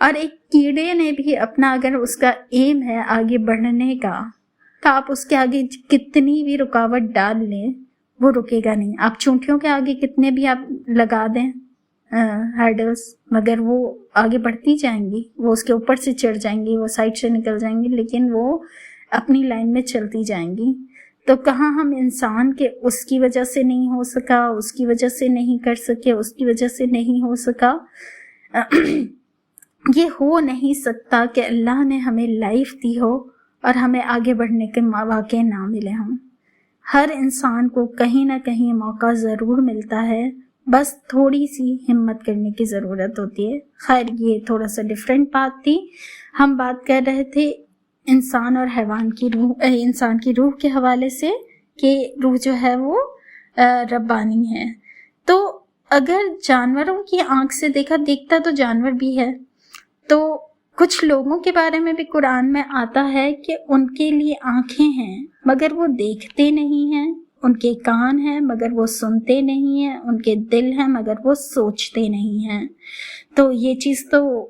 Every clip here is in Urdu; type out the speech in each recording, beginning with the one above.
اور ایک کیڑے نے بھی اپنا اگر اس کا ایم ہے آگے بڑھنے کا تو آپ اس کے آگے کتنی بھی رکاوٹ ڈال لیں وہ رکے گا نہیں. آپ چونٹیوں کے آگے کتنے بھی آپ لگا دیں ہرڈلس مگر وہ آگے بڑھتی جائیں گی, وہ اس کے اوپر سے چڑھ جائیں گی, وہ سائڈ سے نکل جائیں گی, لیکن وہ اپنی لائن میں چلتی جائیں گی. تو کہاں ہم انسان کے اس کی وجہ سے نہیں ہو سکا, اس کی وجہ سے نہیں کر سکے, اس کی وجہ سے نہیں ہو سکا. یہ ہو نہیں سکتا کہ اللہ نے ہمیں لائف دی ہو اور ہمیں آگے بڑھنے کے مواقع نہ ملے ہوں. ہر انسان کو کہیں نہ کہیں موقع ضرور ملتا ہے, بس تھوڑی سی ہمت کرنے کی ضرورت ہوتی ہے. خیر یہ تھوڑا سا ڈیفرنٹ بات تھی. ہم بات کر رہے تھے انسان اور حیوان کی روح, انسان کی روح کے حوالے سے کہ روح جو ہے وہ ربانی ہے. تو اگر جانوروں کی آنکھ سے دیکھتا تو جانور بھی ہے, تو کچھ لوگوں کے بارے میں بھی قرآن میں آتا ہے کہ ان کے لیے آنکھیں ہیں مگر وہ دیکھتے نہیں ہیں, ان کے کان ہیں مگر وہ سنتے نہیں ہیں, ان کے دل ہیں مگر وہ سوچتے نہیں ہیں. تو یہ چیز تو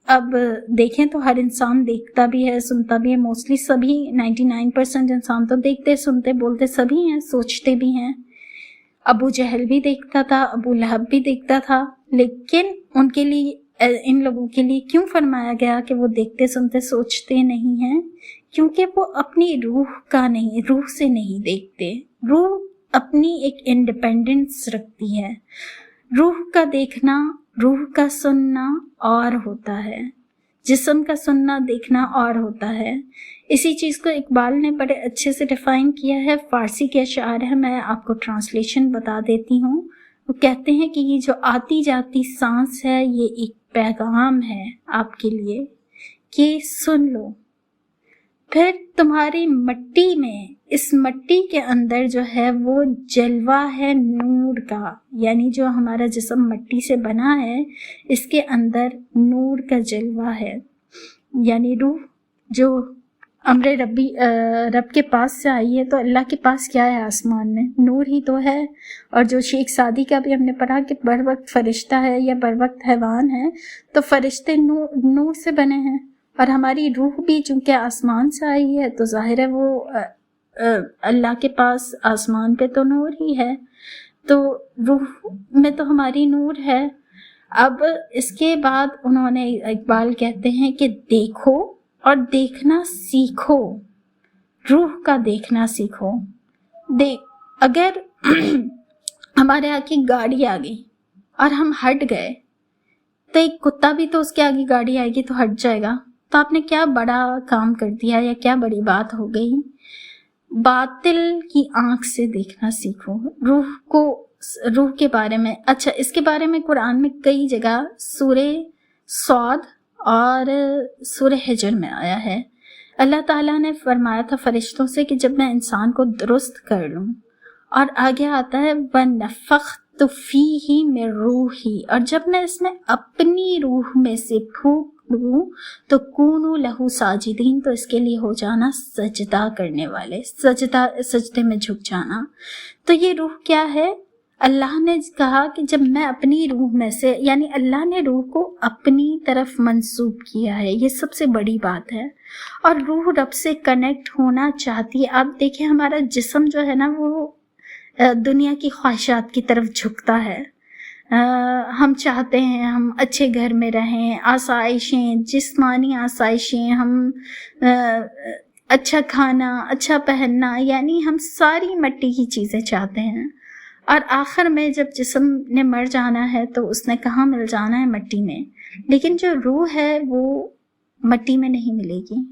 اب دیکھیں تو ہر انسان دیکھتا بھی ہے, سنتا بھی ہے. موسٹلی سبھی 99% انسان تو دیکھتے, سنتے, بولتے سبھی ہیں, سوچتے بھی ہیں. ابو جہل بھی دیکھتا تھا, ابو لہب بھی دیکھتا تھا, لیکن ان کے لیے, ان لوگوں کے لیے کیوں فرمایا گیا کہ وہ دیکھتے, سنتے, سوچتے نہیں ہیں؟ کیونکہ وہ اپنی روح کا نہیں, روح سے نہیں دیکھتے. روح اپنی ایک انڈیپینڈنس رکھتی ہے. روح کا دیکھنا, روح کا سننا اور ہوتا ہے, جسم کا سننا دیکھنا اور ہوتا ہے. اسی چیز کو اقبال نے بڑے اچھے سے ڈیفائن کیا ہے. فارسی کے اشعار ہیں, میں آپ کو ٹرانسلیشن بتا دیتی ہوں. وہ کہتے ہیں کہ یہ جو آتی جاتی سانس ہے یہ ایک پیغام ہے آپ کے لیے کہ سن لو. پھر تمہاری مٹی میں, اس مٹی کے اندر جو ہے وہ جلوہ ہے نور کا, یعنی جو ہمارا جسم مٹی سے بنا ہے اس کے اندر نور کا جلوہ ہے. یعنی روح جو امر رب کے پاس سے آئی ہے, تو اللہ کے پاس کیا ہے آسمان میں؟ نور ہی تو ہے. اور جو شیخ سعدی کا بھی ہم نے پڑھا کہ بر وقت فرشتہ ہے یا بر وقت حیوان ہے, تو فرشتے نور سے بنے ہیں, اور ہماری روح بھی چونکہ آسمان سے آئی ہے تو ظاہر ہے وہ اللہ کے پاس آسمان پہ تو نور ہی ہے, تو روح میں تو ہماری نور ہے. اب اس کے بعد انہوں نے, اقبال کہتے ہیں کہ دیکھو اور دیکھنا سیکھو, روح کا دیکھنا سیکھو. اگر ہمارے آگے گاڑی آ گئی اور ہم ہٹ گئے تو ایک کتا بھی تو اس کے آگے گاڑی آئے گی تو ہٹ جائے گا, تو آپ نے کیا بڑا کام کر دیا یا کیا بڑی بات ہو گئی. باطل کی آنکھ سے دیکھنا سیکھو. روح کے بارے میں, اچھا اس کے بارے میں قرآن میں کئی جگہ سورہ صاد اور سورہ حجر میں آیا ہے. اللہ تعالیٰ نے فرمایا تھا فرشتوں سے کہ جب میں انسان کو درست کر لوں, اور آگے آتا ہے وَنَفَخْتُ فِيهِ مِن رُوحِي, اور جب میں اس میں اپنی روح میں سے پھونک دوں تو کونوا لہو ساجدین, تو اس کے لیے ہو جانا سجدہ کرنے والے, سجدے میں جھک جانا. تو یہ روح کیا ہے؟ اللہ نے کہا کہ جب میں اپنی روح میں سے, یعنی اللہ نے روح کو اپنی طرف منسوب کیا ہے, یہ سب سے بڑی بات ہے. اور روح رب سے کنیکٹ ہونا چاہتی ہے. آپ دیکھیں ہمارا جسم جو ہے نا وہ دنیا کی خواہشات کی طرف جھکتا ہے. ہم چاہتے ہیں ہم اچھے گھر میں رہیں, آسائشیں, جسمانی آسائشیں, ہم اچھا کھانا, اچھا پہننا, یعنی ہم ساری مٹی کی چیزیں چاہتے ہیں. اور آخر میں جب جسم نے مر جانا ہے تو اس نے کہاں مل جانا ہے؟ مٹی میں. لیکن جو روح ہے وہ مٹی میں نہیں ملے گی,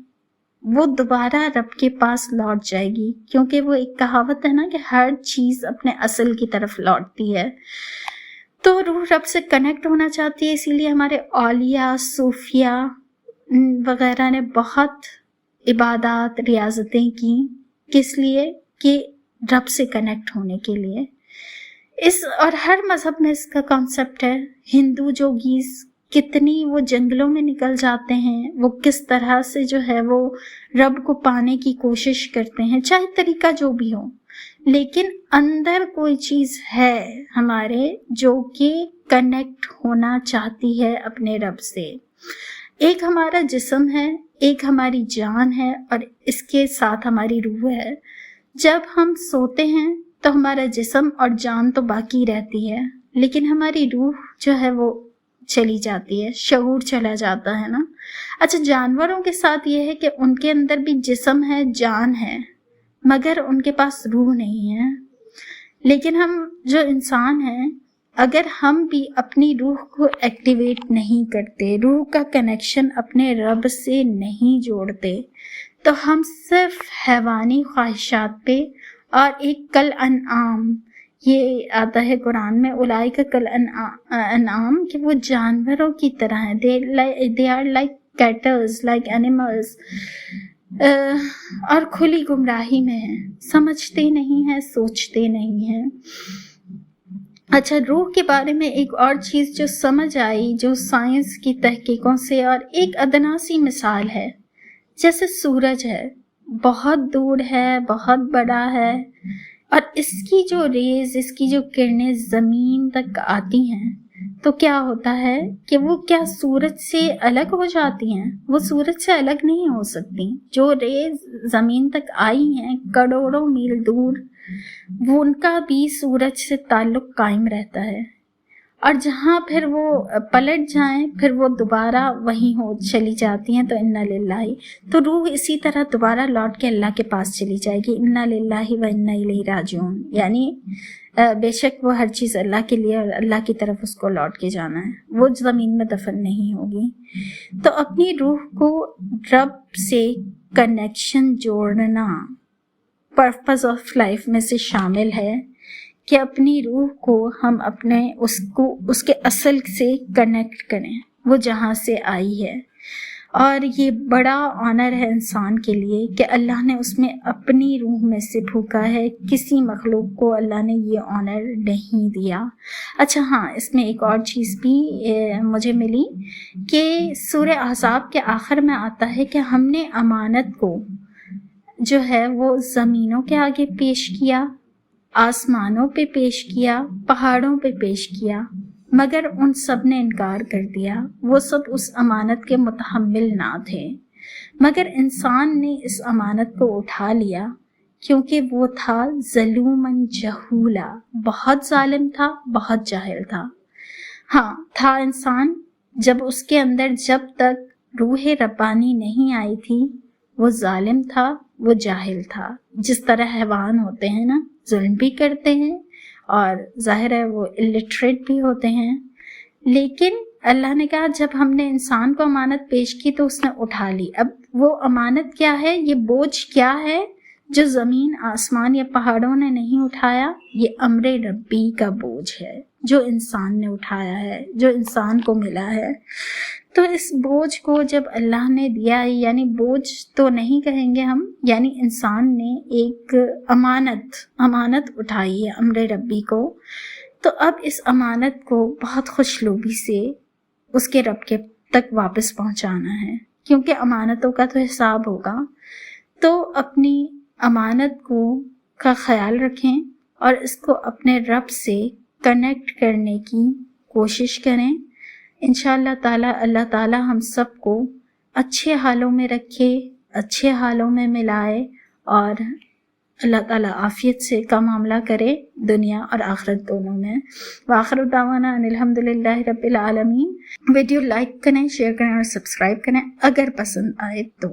وہ دوبارہ رب کے پاس لوٹ جائے گی, کیونکہ وہ ایک کہاوت ہے نا کہ ہر چیز اپنے اصل کی طرف لوٹتی ہے. تو روح رب سے کنیکٹ ہونا چاہتی ہے, اسی لیے ہمارے اولیاء, صوفیاء وغیرہ نے بہت عبادات, ریاضتیں کی. کس لیے؟ کہ رب سے کنیکٹ ہونے کے لیے. اور ہر مذہب میں اس کا کانسیپٹ ہے. ہندو جوگیز کتنی وہ جنگلوں میں نکل جاتے ہیں, وہ کس طرح سے جو ہے وہ رب کو پانے کی کوشش کرتے ہیں, چاہے طریقہ جو بھی ہو, لیکن اندر کوئی چیز ہے ہمارے جو کہ کنیکٹ ہونا چاہتی ہے اپنے رب سے. ایک ہمارا جسم ہے، ایک ہماری جان ہے، اور اس کے ساتھ ہماری روح ہے۔ جب ہم سوتے ہیں تو ہمارا جسم اور جان تو باقی رہتی ہے، لیکن ہماری روح جو ہے وہ چلی جاتی ہے، شعور چلا جاتا ہے نا۔ اچھا، جانوروں کے ساتھ یہ ہے کہ ان کے اندر بھی جسم ہے، جان ہے، مگر ان کے پاس روح نہیں ہے۔ لیکن ہم جو انسان ہیں، اگر ہم بھی اپنی روح کو ایکٹیویٹ نہیں کرتے، روح کا کنیکشن اپنے رب سے نہیں جوڑتے، تو ہم صرف حیوانی خواہشات پہ اور ایک کل انعام، یہ آتا ہے قرآن میں، اولئک کل انعام، کہ وہ جانوروں کی طرح ہیں، they are like cattle, like animals، اور کھلی گمراہی میں ہیں، سمجھتے نہیں ہیں، سوچتے نہیں ہیں۔ اچھا، روح کے بارے میں ایک اور چیز جو سمجھ آئی، جو سائنس کی تحقیقوں سے، اور ایک ادنا سی مثال ہے، جیسے سورج ہے، بہت دور ہے، بہت بڑا ہے، اور اس کی جو ریز، اس کی جو کرنیں زمین تک آتی ہیں، تو کیا ہوتا ہے کہ وہ کیا سورج سے الگ ہو جاتی ہیں؟ وہ سورج سے الگ نہیں ہو سکتی۔ جو ریز زمین تک آئی ہیں کروڑوں میل دور، وہ ان کا بھی سورج سے تعلق قائم رہتا ہے، اور جہاں پھر وہ پلٹ جائیں پھر وہ دوبارہ وہیں ہو چلی جاتی ہیں۔ تو انا للہ، تو روح اسی طرح دوبارہ لوٹ کے اللہ کے پاس چلی جائے گی، انا للہ و انا الیہ راجعون، یعنی بے شک وہ ہر چیز اللہ کے لیے اور اللہ کی طرف اس کو لوٹ کے جانا ہے، وہ زمین میں دفن نہیں ہوگی۔ تو اپنی روح کو رب سے کنیکشن جوڑنا پرپز آف لائف میں سے شامل ہے، کہ اپنی روح کو ہم اپنے اس کے اصل سے کنیکٹ کریں، وہ جہاں سے آئی ہے۔ اور یہ بڑا آنر ہے انسان کے لیے کہ اللہ نے اس میں اپنی روح میں سے پھونکا ہے، کسی مخلوق کو اللہ نے یہ آنر نہیں دیا۔ اچھا ہاں، اس میں ایک اور چیز بھی مجھے ملی کہ سورہ احزاب کے آخر میں آتا ہے کہ ہم نے امانت کو جو ہے وہ زمینوں کے آگے پیش کیا، آسمانوں پہ پیش کیا، پہاڑوں پہ پیش کیا، مگر ان سب نے انکار کر دیا، وہ سب اس امانت کے متحمل نہ تھے، مگر انسان نے اس امانت کو اٹھا لیا، کیونکہ وہ تھا ظلوماً جہولا، بہت ظالم تھا، بہت جاہل تھا۔ ہاں تھا انسان، جب اس کے اندر جب تک روح ربانی نہیں آئی تھی، وہ ظالم تھا، وہ جاہل تھا۔ جس طرح حیوان ہوتے ہیں نا، ظلم بھی کرتے ہیں اور ظاہر ہے وہ الٹریٹ بھی ہوتے ہیں، لیکن اللہ نے کہا جب ہم نے انسان کو امانت پیش کی تو اس نے اٹھا لی۔ اب وہ امانت کیا ہے، یہ بوجھ کیا ہے جو زمین، آسمان یا پہاڑوں نے نہیں اٹھایا؟ یہ امر ربی کا بوجھ ہے جو انسان نے اٹھایا ہے، جو انسان کو ملا ہے۔ تو اس بوجھ کو جب اللہ نے دیا، یعنی بوجھ تو نہیں کہیں گے ہم، یعنی انسان نے ایک امانت اٹھائی ہے امر ربی کو، تو اب اس امانت کو بہت خوشلوبی سے اس کے رب کے تک واپس پہنچانا ہے، کیونکہ امانتوں کا تو حساب ہوگا۔ تو اپنی امانت کا خیال رکھیں اور اس کو اپنے رب سے کنیکٹ کرنے کی کوشش کریں۔ انشاءاللہ تعالی اللہ تعالی ہم سب کو اچھے حالوں میں رکھے، اچھے حالوں میں ملائے، اور اللہ تعالیٰ عافیت سے کا معاملہ کرے دنیا اور آخرت دونوں میں۔ وآخر دعوانا ان الحمدللہ رب العالمین۔ ویڈیو لائک کریں، شیئر کریں اور سبسکرائب کریں اگر پسند آئے تو۔